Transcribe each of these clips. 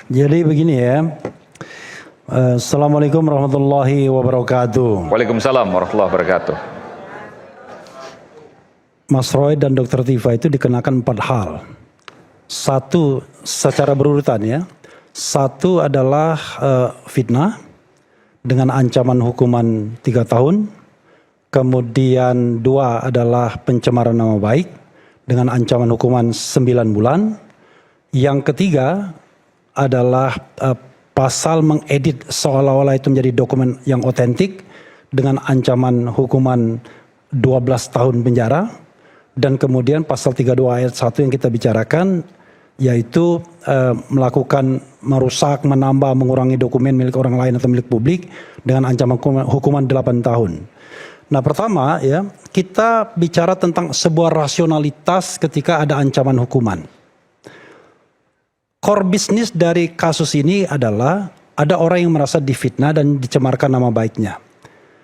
Jadi begini ya. Assalamualaikum warahmatullahi wabarakatuh. Waalaikumsalam warahmatullahi wabarakatuh. Mas Roy dan Dr. Tifa itu dikenakan 4 hal. Satu secara berurutan ya. Satu adalah fitnah dengan ancaman hukuman 3 tahun. Kemudian 2 adalah pencemaran nama baik dengan ancaman hukuman 9 bulan. Yang ketiga adalah pasal mengedit seolah-olah itu menjadi dokumen yang otentik dengan ancaman hukuman 12 tahun penjara. Dan kemudian pasal 32 ayat 1 yang kita bicarakan yaitu melakukan merusak, menambah, mengurangi dokumen milik orang lain atau milik publik dengan ancaman hukuman 8 tahun. Nah pertama ya, kita bicara tentang sebuah rasionalitas ketika ada ancaman hukuman. Core bisnis dari kasus ini adalah ada orang yang merasa difitnah dan dicemarkan nama baiknya.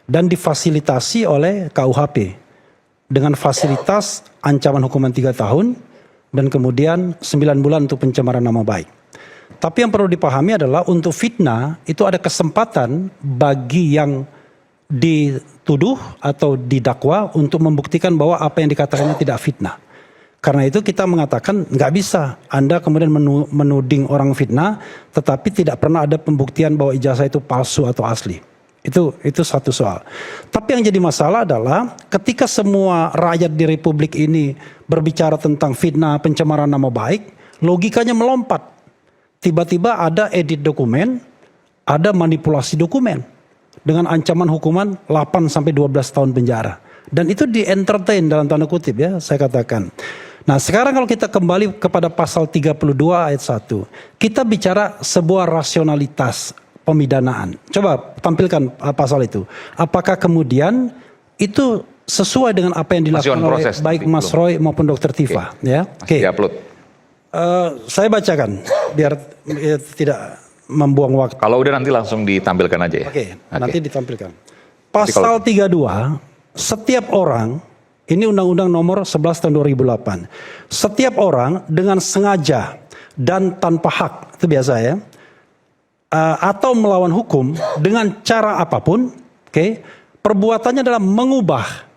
Dan difasilitasi oleh KUHP dengan fasilitas ancaman hukuman 3 tahun dan kemudian 9 bulan untuk pencemaran nama baik. Tapi yang perlu dipahami adalah untuk fitnah itu ada kesempatan bagi yang dituduh atau didakwa untuk membuktikan bahwa apa yang dikatakannya tidak fitnah. Karena itu kita mengatakan nggak bisa Anda kemudian menuding orang fitnah tetapi tidak pernah ada pembuktian bahwa ijazah itu palsu atau asli. Itu satu soal. Tapi yang jadi masalah adalah ketika semua rakyat di Republik ini berbicara tentang fitnah, pencemaran nama baik, logikanya melompat. Tiba-tiba ada edit dokumen, ada manipulasi dokumen dengan ancaman hukuman 8 sampai 12 tahun penjara. Dan itu di-entertain dalam tanda kutip ya, saya katakan. Nah sekarang kalau kita kembali kepada pasal 32 ayat 1, kita bicara sebuah rasionalitas pemidanaan. Coba tampilkan pasal itu. Apakah kemudian itu sesuai dengan apa yang dilakukan oleh baik Mas Roy maupun Dr. Tifa? Ya, oke. Saya bacakan biar tidak membuang waktu. Kalau udah nanti langsung ditampilkan aja ya. Oke. Nanti ditampilkan. Pasal 32, setiap orang, ini Undang-Undang nomor 11 tahun 2008. Setiap orang dengan sengaja dan tanpa hak, itu biasa ya, atau melawan hukum dengan cara apapun, perbuatannya adalah mengubah,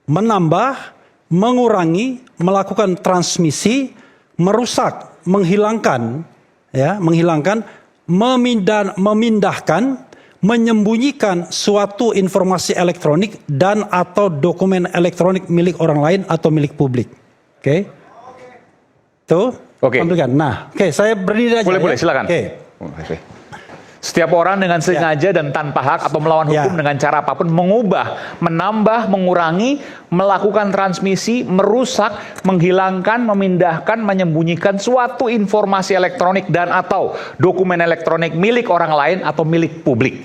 menambah, mengurangi, melakukan transmisi, merusak, menghilangkan, memindahkan, menyembunyikan suatu informasi elektronik dan atau dokumen elektronik milik orang lain atau milik publik. Tuh, tampilkan. Nah, saya berdiri aja. Boleh, silakan. Setiap orang dengan sengaja dan tanpa hak atau melawan hukum dengan cara apapun mengubah, menambah, mengurangi, melakukan transmisi, merusak, menghilangkan, memindahkan, menyembunyikan suatu informasi elektronik dan atau dokumen elektronik milik orang lain atau milik publik.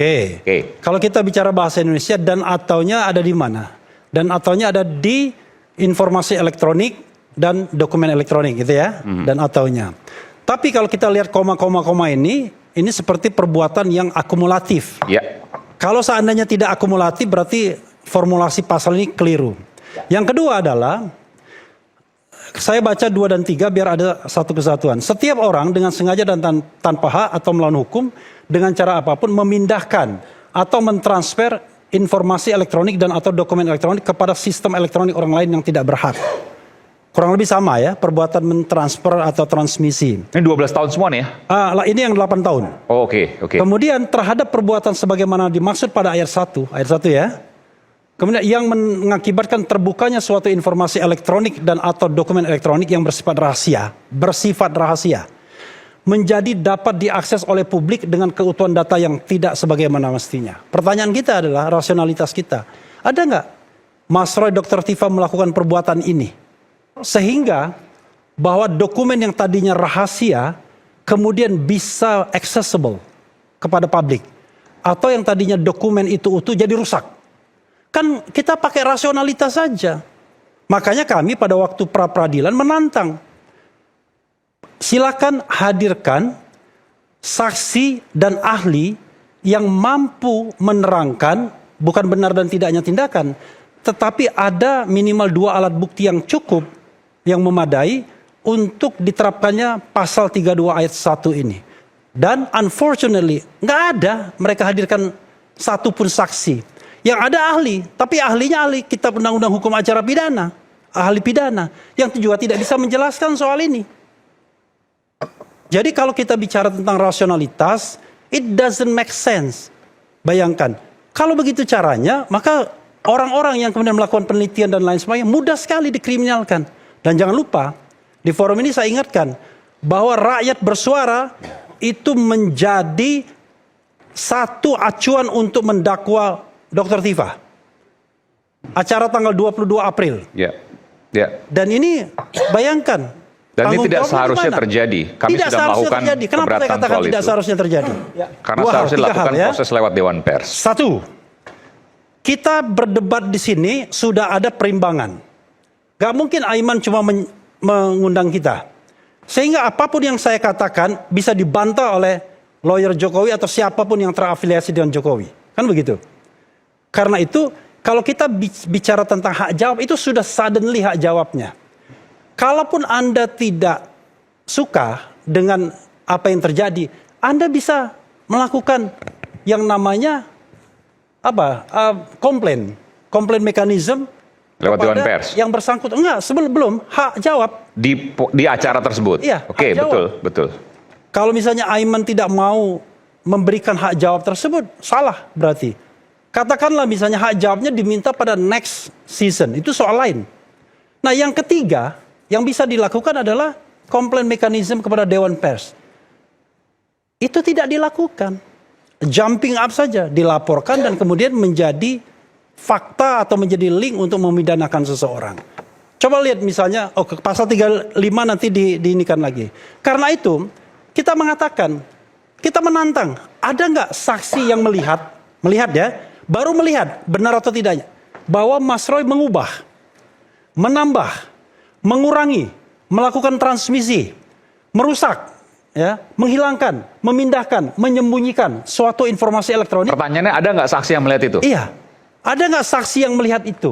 Kalau kita bicara bahasa Indonesia, dan ataunya ada di mana? Dan ataunya ada di informasi elektronik dan dokumen elektronik gitu ya, dan ataunya. Tapi kalau kita lihat koma ini seperti perbuatan yang akumulatif. Kalau seandainya tidak akumulatif berarti formulasi pasal ini keliru. Yang kedua adalah, saya baca 2 dan 3 biar ada satu kesatuan. Setiap orang dengan sengaja dan tanpa hak atau melawan hukum dengan cara apapun memindahkan atau mentransfer informasi elektronik dan atau dokumen elektronik kepada sistem elektronik orang lain yang tidak berhak. Kurang lebih sama ya, perbuatan mentransfer atau transmisi. Ini 12 tahun semua nih ya? Ini yang 8 tahun. Oke. Kemudian terhadap perbuatan sebagaimana dimaksud pada ayat 1 ya. Kemudian yang mengakibatkan terbukanya suatu informasi elektronik dan atau dokumen elektronik yang bersifat rahasia. Menjadi dapat diakses oleh publik dengan keutuhan data yang tidak sebagaimana mestinya. Pertanyaan kita adalah rasionalitas kita. Ada nggak Mas Roy, Dr. Tifa melakukan perbuatan ini? Sehingga bahwa dokumen yang tadinya rahasia kemudian bisa accessible kepada publik. Atau yang tadinya dokumen itu utuh jadi rusak. Kan kita pakai rasionalitas saja. Makanya kami pada waktu pra-peradilan menantang. Silakan hadirkan saksi dan ahli yang mampu menerangkan bukan benar dan tidaknya tindakan. Tetapi ada minimal 2 alat bukti yang cukup, yang memadai untuk diterapkannya pasal 32 ayat 1 ini. Dan unfortunately nggak ada mereka hadirkan satu pun saksi. Yang ada ahli, tapi ahlinya ahli kitab undang-undang hukum acara pidana, ahli pidana, yang juga tidak bisa menjelaskan soal ini. Jadi kalau kita bicara tentang rasionalitas, it doesn't make sense. Bayangkan, kalau begitu caranya, maka orang-orang yang kemudian melakukan penelitian dan lain sebagainya mudah sekali dikriminalkan. Dan jangan lupa, di forum ini saya ingatkan bahwa rakyat bersuara itu menjadi satu acuan untuk mendakwa Dr. Tifa. Acara tanggal 22 April. Ya. Ya. Dan ini bayangkan. Dan ini tanggung tidak jawabnya seharusnya di mana? terjadi. Kami Tidak sudah seharusnya melakukan terjadi. Kenapa saya keberatan katakan soal tidak itu? seharusnya terjadi? Karena Dua hal, seharusnya tiga dilakukan hal, ya. proses lewat Dewan Pers. Satu, kita berdebat di sini sudah ada perimbangan. Gak mungkin Aiman cuma mengundang kita. Sehingga apapun yang saya katakan bisa dibantah oleh lawyer Jokowi atau siapapun yang terafiliasi dengan Jokowi. Kan begitu. Karena itu kalau kita bicara tentang hak jawab itu sudah suddenly hak jawabnya. Kalaupun Anda tidak suka dengan apa yang terjadi, Anda bisa melakukan yang namanya komplain mekanisme Lewat Dewan kepada Pers. yang bersangkutan. Enggak, sebelum hak jawab. Di acara tersebut. Iya, Oke, hak jawab. betul. Kalau misalnya Aiman tidak mau memberikan hak jawab tersebut, salah berarti. Katakanlah misalnya hak jawabnya diminta pada next season, itu soal lain. Nah yang ketiga, yang bisa dilakukan adalah komplain mekanisme kepada Dewan Pers. Itu tidak dilakukan. Jumping up saja, dilaporkan dan kemudian menjadi fakta atau menjadi link untuk memidanakan seseorang. Coba lihat misalnya, pasal 35 nanti diinikan lagi. Karena itu, kita mengatakan, kita menantang, ada nggak saksi yang melihat ya, baru melihat benar atau tidaknya, bahwa Mas Roy mengubah, menambah, mengurangi, melakukan transmisi, merusak, ya, menghilangkan, memindahkan, menyembunyikan suatu informasi elektronik. Pertanyaannya, ada nggak saksi yang melihat itu? Iya, ada nggak saksi yang melihat itu?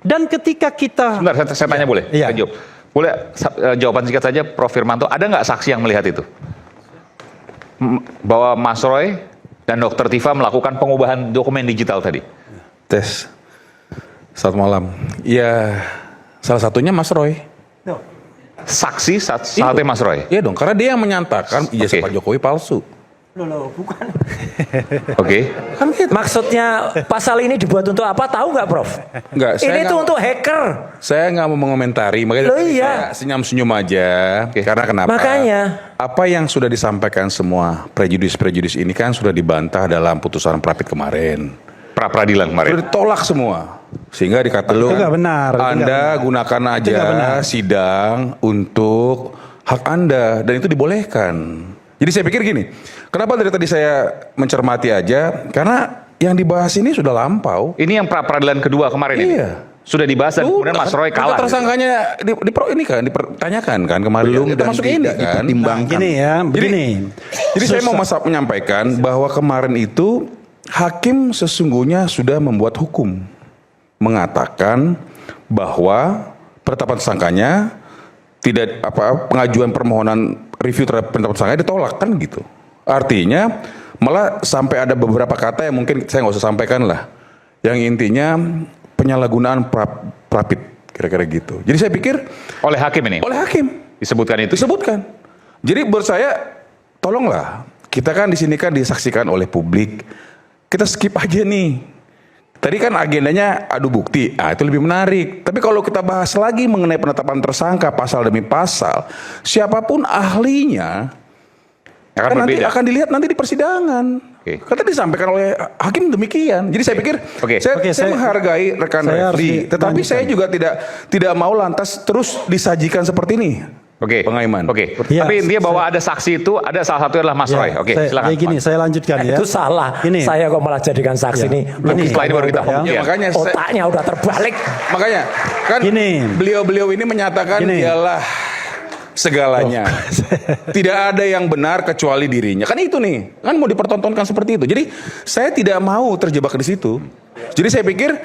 Dan ketika kita... Sebentar, saya tanya boleh? Iya. Saya jawab. Boleh jawaban singkat saja, Prof. Firmanto, ada nggak saksi yang melihat itu? Bahwa Mas Roy dan Dr. Tifa melakukan pengubahan dokumen digital tadi? Tes. Selamat malam. Ya, salah satunya Mas Roy. Saksi satunya Mas Roy? Iya dong, karena dia yang menyatakan ijazah Oke. Pak Jokowi palsu. Loh, bukan. Oke. Kan gitu. Maksudnya pasal ini dibuat untuk apa? Tahu nggak, Prof? Enggak, saya Ini nggak tuh mau- untuk hacker. Saya nggak mau mengomentari, makanya Loh, tadi iya. saya senyum-senyum aja. Karena kenapa? Makanya. Apa yang sudah disampaikan semua prejudis ini kan sudah dibantah dalam putusan Prapit kemarin. Pra-peradilan Sudah kemarin. ditolak semua. Sehingga dikatakan Itu nggak benar, itu nggak Anda benar. gunakan Itu nggak benar. aja sidang untuk hak Anda dan itu dibolehkan. Jadi saya pikir gini, kenapa dari tadi saya mencermati aja? Karena yang dibahas ini sudah lampau. Ini yang pra-peradilan kedua kemarin ini? Iya. Sudah dibahas dan kemudian Mas Roy kalah. Tersangkanya dipertanyakan kan kemarin Belum kita dan masuk ini tidak kan. dipertimbangkan. Gini ya, begini. Jadi saya mau menyampaikan bahwa kemarin itu hakim sesungguhnya sudah membuat hukum mengatakan bahwa penetapan tersangkanya tidak pengajuan permohonan review terhadap penetapan tersangka ditolak kan gitu. Artinya malah sampai ada beberapa kata yang mungkin saya nggak usah sampaikan lah. Yang intinya penyalahgunaan Prapit kira-kira gitu. Jadi saya pikir Oleh hakim ini? oleh hakim Disebutkan itu? disebutkan. Jadi menurut saya tolonglah, kita kan di sini kan disaksikan oleh publik. Kita skip aja nih. Tadi kan agendanya adu bukti, itu lebih menarik. Tapi kalau kita bahas lagi mengenai penetapan tersangka pasal demi pasal, siapapun ahlinya Akan kan nanti berbeda. akan dilihat nanti di persidangan. Oke. Kata disampaikan oleh hakim demikian. Jadi saya pikir Oke. saya menghargai rekan saya harus refli, tetapi dilanjutkan. saya juga tidak mau lantas terus disajikan seperti ini. Oke. Bang Aiman. Oke. Ya, Tapi intinya bahwa ada saksi itu, ada salah satu adalah Mas Roy. Oke, silakan. Gini, saya lanjutkan ya. Itu salah. Gini. Saya kok malah jadikan saksi Ya. nih. Gini. Setelah ini baru kita Ya. pembuktian. Ya, makanya Otaknya udah terbalik. makanya kan Gini. beliau-beliau ini menyatakan Gini. ialah segalanya. Tidak ada yang benar kecuali dirinya. Kan itu nih, kan mau dipertontonkan seperti itu. Jadi saya tidak mau terjebak di situ. Jadi saya pikir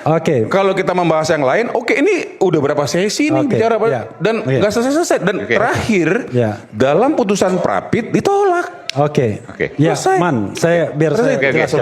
kalau kita membahas yang lain, ini udah berapa sesi nih bicara dan nggak selesai-selesai dan terakhir dalam putusan Prapit ditolak. Ya, Selesai. Man, saya biar saya jelaskan.